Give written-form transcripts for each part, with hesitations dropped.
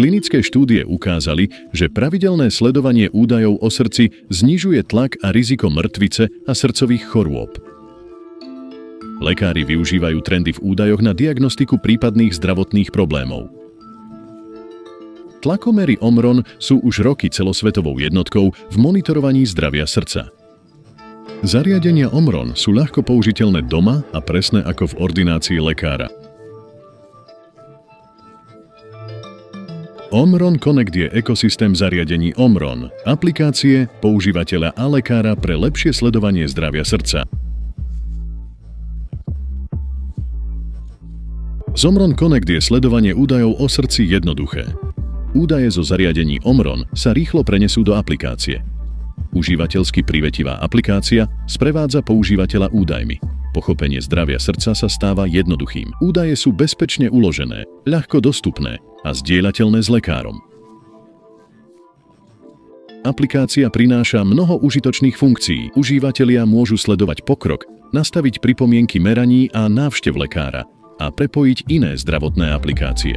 Klinické štúdie ukázali, že pravidelné sledovanie údajov o srdci znižuje tlak a riziko mŕtvice a srdcových chorôb. Lekári využívajú trendy v údajoch na diagnostiku prípadných zdravotných problémov. Tlakomery Omron sú už roky celosvetovou jednotkou v monitorovaní zdravia srdca. Zariadenia Omron sú ľahko použiteľné doma a presné ako v ordinácii lekára. Omron Connect je ekosystém zariadení Omron, aplikácie, používateľa a lekára pre lepšie sledovanie zdravia srdca. Z Omron Connect je sledovanie údajov o srdci jednoduché. Údaje zo zariadení Omron sa rýchlo prenesú do aplikácie. Užívateľsky privetivá aplikácia sprevádza používateľa údajmi. Pochopenie zdravia srdca sa stáva jednoduchým. Údaje sú bezpečne uložené, ľahko dostupné a zdieľateľné s lekárom. Aplikácia prináša mnoho užitočných funkcií. Užívatelia môžu sledovať pokrok, nastaviť pripomienky meraní a návštev lekára a prepojiť iné zdravotné aplikácie.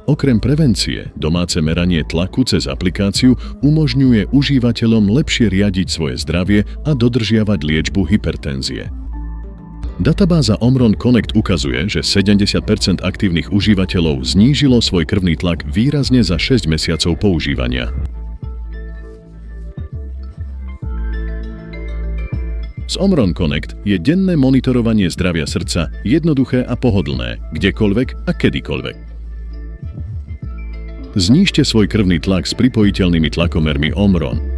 Okrem prevencie, domáce meranie tlaku cez aplikáciu umožňuje užívateľom lepšie riadiť svoje zdravie a dodržiavať liečbu hypertenzie. Databáza Omron Connect ukazuje, že 70% aktívnych užívateľov znížilo svoj krvný tlak výrazne za 6 mesiacov používania. Z Omron Connect je denné monitorovanie zdravia srdca jednoduché a pohodlné, kdekoľvek a kedykoľvek. Znížte svoj krvný tlak s pripojiteľnými tlakomermi Omron.